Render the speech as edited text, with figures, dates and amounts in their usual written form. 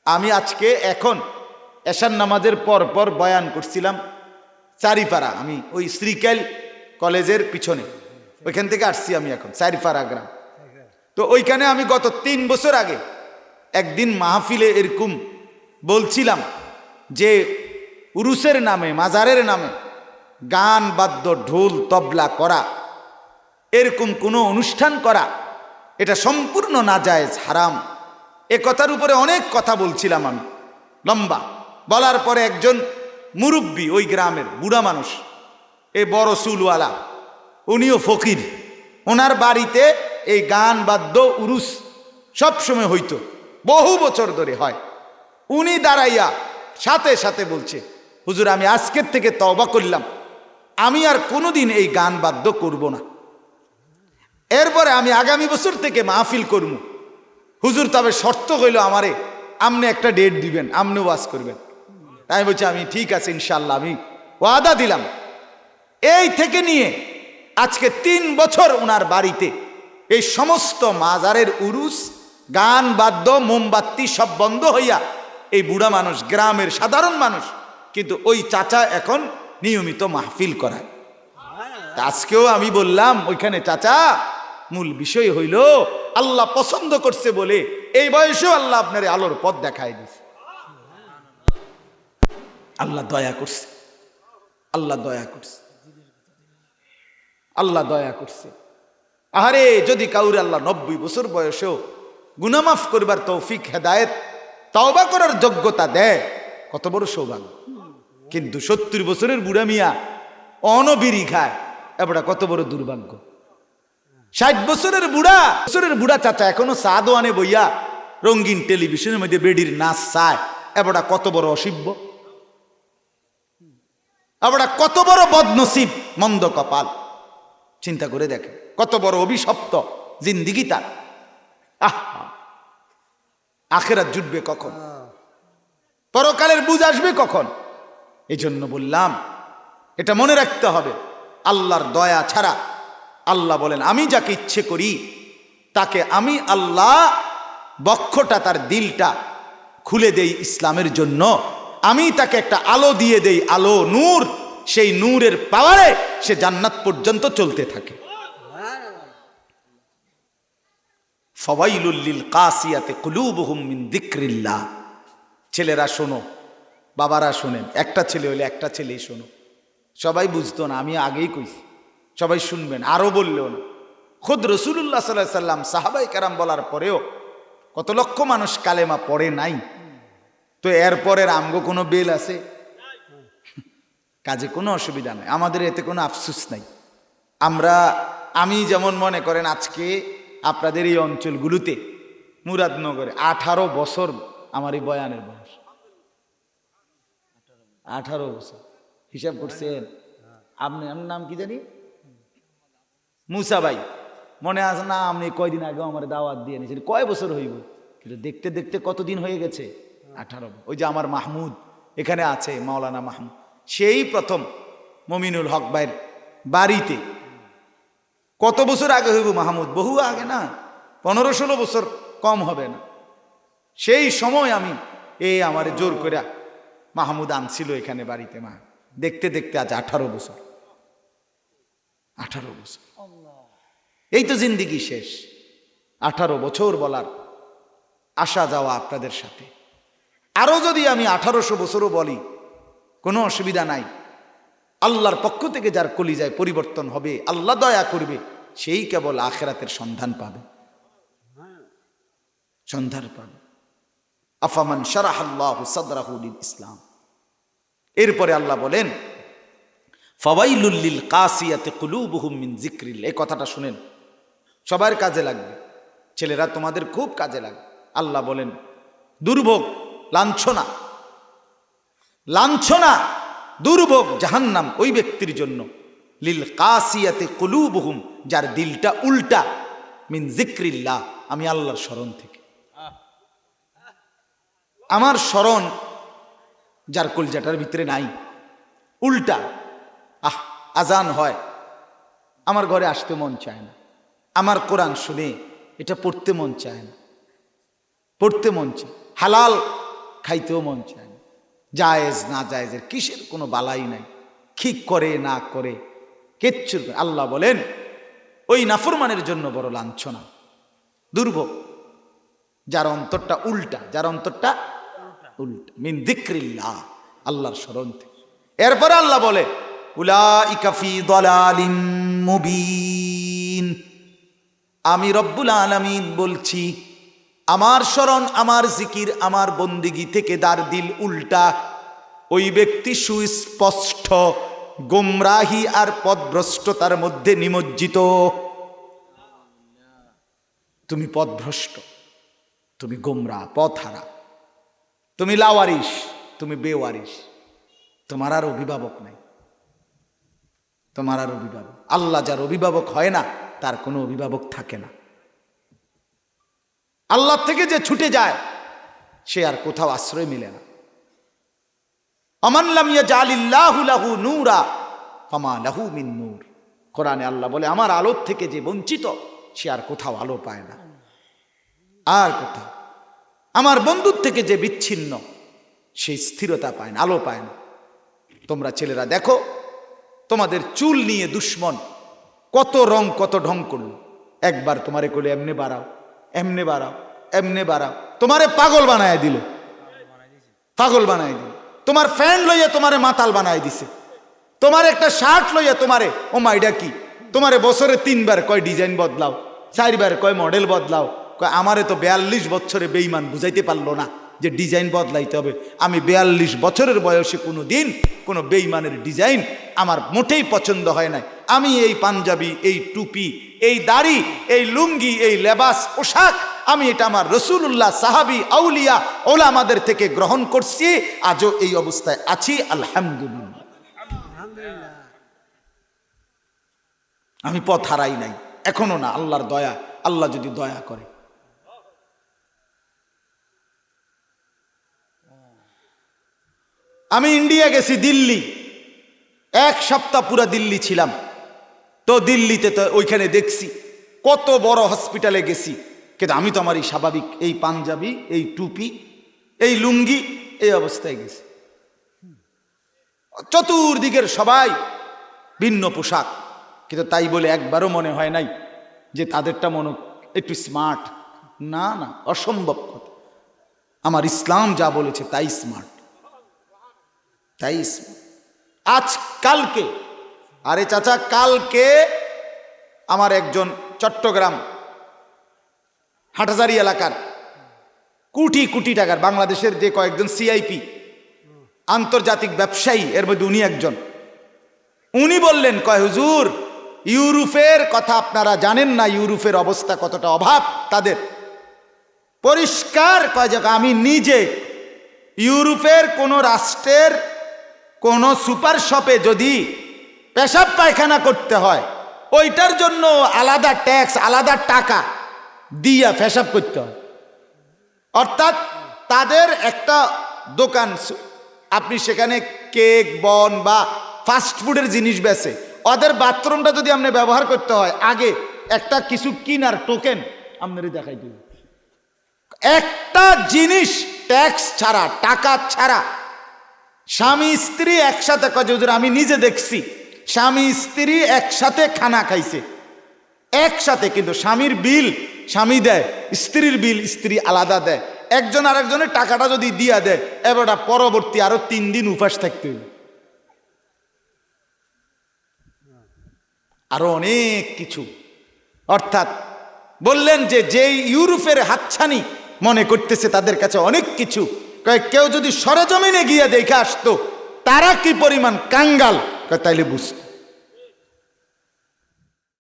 আমি আজকে এখন এশার নামাজের পর পর বয়ান করছিলাম চারিপাড়া। আমি ওই শ্রীকাইল কলেজের পিছনে, ওইখান থেকে আসছি আমি এখন চারিপাড়া গ্রাম। তো ওইখানে আমি গত 3 বছর আগে একদিন মাহফিলে এরকম বলছিলাম যে উরুসের নামে, মাজারের নামে গান বাদ্য ঢোল তবলা করা, এরকম কোনো অনুষ্ঠান করা, এটা সম্পূর্ণ নাজায়েজ, হারাম। এ কথার উপরে অনেক কথা বলছিলাম আমি লম্বা। বলার পরে একজন মুরব্বী, ওই গ্রামের বুড়া মানুষ, এই বড় চুলওয়ালা, উনিও ফকির, ওনার বাড়িতে এই গান বাদ্য উরুস সবসময় হইতো, বহু বছর ধরে হয়। উনি দাঁড়াইয়া সাথে সাথে বলছে, হুজুর আমি আজকের থেকে তওবা করলাম, আমি আর কোনোদিন এই গান বাদ্য করব না। এরপরে আমি আগামী বছর থেকে মাহফিল করব। হুজুর তবে শর্ত হইল আমারে আমনে একটা ডেট দিবেন, আমনে ওয়াজ করবেন। তাই বলছি আমি ঠিক আছে ইনশাল্লাহ, আমি ওয়াদা দিলাম। এই থেকে নিয়ে আজকে 3 বছর ওনার বাড়িতে এই সমস্ত মাজারের উরুস, গান বাদ্য, মোমবাতি সব বন্ধ হইয়া এই বুড়া মানুষ, গ্রামের সাধারণ মানুষ, কিন্তু ওই চাচা এখন নিয়মিত মাহফিল করায়। আজকেও আমি বললাম ওইখানে, চাচা মূল বিষয় হইল আল্লাহ পছন্দ করছে বলে এই বয়সেও আল্লাহ আপনার আলোর পথ দেখায় দিছে। আল্লাহ দয়া করছে, আল্লাহ দয়া করছে, আল্লাহ দয়া করছে। আরে যদি কাউরে আল্লাহ 90 বছর বয়সেও গুনাহ মাফ করবার তৌফিক, হেদায়েত, তওবা করার যোগ্যতা দেয়, কত বড় সৌভাগ্য। কিন্তু 70 বছরের বুড়া মিয়া অনবিরি খায়, এবারে কত বড় দুর্ভাগ্য। 60 বছরের বুড়া চাচা এখনো চা দোয়ানে বইয়া রঙিন টেলিভিশনের মধ্যে বেডির নাচ চায়, এবারে কত বড় অসিব্য, এবারে কত বড় বদনসিব, মন্দ কপাল। চিন্তা করে দেখে কত বড় অভিশপ্ত জিন্দিগি তার। আখিরাত জুটবে কখন, পরকালের বুঝ আসবে কখন? এই জন্য বললাম এটা মনে রাখতে হবে, আল্লাহর দয়া ছাড়া, আল্লাহ বলেন আমি যাকে ইচ্ছে করি তাকে আমি আল্লাহ বক্ষটা, তার দিলটা খুলে দেই ইসলামের জন্য। আমি তাকে একটা আলো দিয়ে দেই, আলো, নূর, সেই নূরের পাওয়ারে সে জান্নাত পর্যন্ত চলতে থাকে। ফাওয়াইলুল লিল কাসিয়াতি কুলুবুহুম মিন যিকরিল্লাহ। ছেলেরা শোনো, বাবারা শোনেন, একটা ছেলে হলে একটা ছেলেই শোনো। সবাই বুঝতো না, আমি আগেই কইছি, সবাই শুনবেন, আরো বললেও না। খুদ রাসূলুল্লাহ সাল্লাল্লাহু আলাইহি সাল্লাম, সাহাবায়ে কেরাম বলার পরেও কত লক্ষ মানুষ কালেমা পড়ে নাই। তো এরপরের আমগো কোনো বেল আছে? কাজে কোনো অসুবিধা নাই, আমাদের এতে কোনো আফসোস নাই। আমি যেমন মনে করেন আজকে আপনাদের এই অঞ্চলগুলোতে, মুরাদনগরে 18 বছর আমার এই বয়ানের বয়স, 18 বছর। হিসাব করছেন? আপনার নাম কি জানি? মুসা ভাই, মনে আছে না? আপনি কয়দিন আগে আমার দাওয়াত দিয়ে নিয়েছেন, কয় বছর হইব? কিন্তু দেখতে দেখতে কতদিন হয়ে গেছে? 18। ওই যে আমার মাহমুদ এখানে আছে, মাওলানা মাহমুদ, সেই প্রথম মমিনুল হক ভাইয়ের বাড়িতে কত বছর আগে হইব মাহমুদ? বহু আগে না, 15-16 বছর কম হবে না। সেই সময় আমি আমার জোর করে মাহমুদ আনছিল এখানে বাড়িতে। মা দেখতে দেখতে আজ 18 বছর। 18 বছর, এই তো জিন্দিগি শেষ। 18 বছর বলার আসা যাওয়া আপনাদের সাথে। আরো যদি আমি 1800 বছরও বলি কোনো অসুবিধা নাই। আল্লাহর পক্ষ থেকে যার কলিজায় পরিবর্তন হবে, আল্লাহ দয়া করবে, সেই কেবল আখিরাতের সন্ধান পাবে, সন্ধান পাবে। আফামান শারাহাল্লাহু সাদরাহু লিল ইসলাম। এরপরে আল্লাহ বলেন ফাওয়াইলুল লিল কাসিয়াতি কুলুবুহুম মিন যিকরিল্লাহ। এই কথাটা শুনেন, সবার কাজে লাগবে। ছেলেরা তোমাদের খুব কাজে লাগবে। আল্লাহ বলেন দুর্ভোগ, লাঞ্ছনা, লাঞ্ছনা, দুর্ভোগ, জাহান্নাম ওই ব্যক্তির জন্য, লিল কাসিয়াতি কুলুবুহুম, যার দিলটা উল্টা, মিন যিকরিল্লাহ, আমি আল্লাহর স্মরণ থেকে। আমার স্মরণ যার কলজাটার ভিতরে নাই, উল্টা, আজান হয়, আমার ঘরে আসতে মন চায় না, আমার কোরআন শুনে এটা পড়তে মন চায় না, পড়তে মন চায়, হালাল খাইতেও মন চায় না। জায়েজ না জায়েজের কিসের কোনো বালাই নাই, ঠিক করে না করে কিচ্ছু। আল্লাহ বলেন ওই নাফরমানের জন্য বড় লাঞ্ছনা, দুর্ভোগ, যার অন্তরটা উল্টা, যার অন্তরটা উল্টা, মিন যিকরিল্লাহ, আল্লাহর স্মরণ থেকে। এরপরে আল্লাহ বলে উলাইকা ফি দালালিম মুবিন, আমি রব্বুল আলামিন বলছি আমার স্মরণ, আমার জিকির, আমার বন্দিগি থেকে যার দিল উল্টা, ওই ব্যক্তি সুস্পষ্ট গোমরাহি আর পথভ্রষ্টতার মধ্যে নিমজ্জিত। তুমি পথভ্রষ্ট, তুমি গোমরা, পথহারা, তুমি লাওয়ারিস, তুমি বেওয়ারিস, তোমার আর অভিভাবক নাই, তোমার আর অভিভাবক। আল্লাহ যার অভিভাবক হয় না তার কোনো অভিভাবক থাকে না। আল্লাহ থেকে যে ছুটে যায় সে আর কোথাও আশ্রয় মিলে না। আমান লাম ইয়াজআলিল্লাহু লাহু নূরা ফামা লাহু মিন নূর, কোরআনে আল্লাহ বলে আমার আলোর থেকে যে বঞ্চিত সে আর কোথাও আলো পায় না, আর কোথাও। আমার বন্ধুর থেকে যে বিচ্ছিন্ন সেই স্থিরতা পায় না, আলো পায় না। তোমরা ছেলেরা দেখো, তোমাদের চুল নিয়ে দুশ্মন কত রং কত ঢং করলো। একবার তোমারে কোলে এমনে বাড়াও, এমনে বাড়াও, এমনে বাড়াও, তোমারে পাগল বানায় দিল, পাগল বানায় দিল। তোমার ফ্যান লইয়া তোমারে মাতাল বানায় দিছে, তোমার একটা শার্ট লইয়া তোমারে, ও মাইডা কি, তোমারে বছরে 3 বার কয় ডিজাইন বদলাও, 4 বার কয় মডেল বদলাও। কয় আমারে তো 42 বছরে বেঈমান বুঝাইতে পারলো না যে ডিজাইন বদলাইতে হবে। আমি 42 বছরের বয়সে কোনো দিন কোনো বেঈমানের ডিজাইন আমার মোটেই পছন্দ হয় নাই। আমি এই পাঞ্জাবি, এই টুপি, এই দাড়ি, এই লুঙ্গি, এই লেবাস পোশাক, আমি এটা আমার রসুল্লাহ, সাহাবি, আউলিয়া, ওলামাদের থেকে গ্রহণ করছি। আজও এই অবস্থায় আছি, আলহামদুলিল্লাহ। আমি পথ হারাই নাই, এখনো না, আল্লাহর দয়া, আল্লাহ যদি দয়া করে। আমি ইন্ডিয়া গেছি, দিল্লি, 1 সপ্তাহ পুরা দিল্লি ছিলাম। তো দিল্লিতে তো ওইখানে দেখছি কত বড় হসপিটালে গেছি, কিন্তু আমি তো আমার এই স্বাভাবিক এই পাঞ্জাবি, এই টুপি, এই লুঙ্গি, এই অবস্থায় গেছি। চতুর্দিকের সবাই ভিন্ন পোশাক, কিন্তু তাই বলে একবারও মনে হয় নাই যে তাদেরটা মনে একটু স্মার্ট। না না, অসম্ভব কথা। আমার ইসলাম যা বলেছে তাই স্মার্ট, তাই স্মার্ট। আজ কালকে, আরে চাচা কালকে আমার একজন চট্টগ্রাম হাটহাজারী এলাকার কোটি কোটি টাকার বাংলাদেশের যে কয়েকজন সিআইপি আন্তর্জাতিক ব্যবসায়ী, এর মধ্যে উনি একজন, উনি বললেন, কয় হুজুর ইউরোপের কথা আপনারা জানেন না, ইউরোপের অবস্থা কতটা অভাব তাদের। পরিষ্কার কয় যে আমি নিজে ইউরোপের কোনো রাষ্ট্রের কোনো সুপার শপে যদি পেশাব পায়খানা করতে হয়, ওইটার জন্য আলাদা ট্যাক্স, আলাদা টাকা দিয়া পেশাব করতে হয়। অর্থাৎ তাদের একটা দোকান, আপনি সেখানে কেক, বন বা ফাস্ট ফুডের জিনিস বেচে, ওদের বাথরুমটা যদি আপনি ব্যবহার করতে হয়, আগে একটা কিছু কিনার টোকেন আপনারই দেখাই দিবে। একটা জিনিস ট্যাক্স ছাড়া, টাকা ছাড়া, স্বামী স্ত্রী একসাথে, আমি নিজে দেখছি স্বামী স্ত্রী একসাথে খানা খাইছে একসাথে, কিন্তু স্বামীর বিল স্বামী দেয়, স্ত্রীর বিল স্ত্রী আলাদা দেয়। একজন আরেকজনের টাকাটা যদি দিয়া দেয়, এবার পরবর্তী আরো 3 দিন উপাস থাকতে হবে। আরো অনেক কিছু। অর্থাৎ বললেন যে যেই ইউরোপের হাতছানি মনে করতেছে তাদের কাছে অনেক কিছু, কেউ যদি সরেজমিনে গিয়ে দেখে আসতো তারা কি পরিমাণ কাঙ্গাল, তাইলে বুঝতো।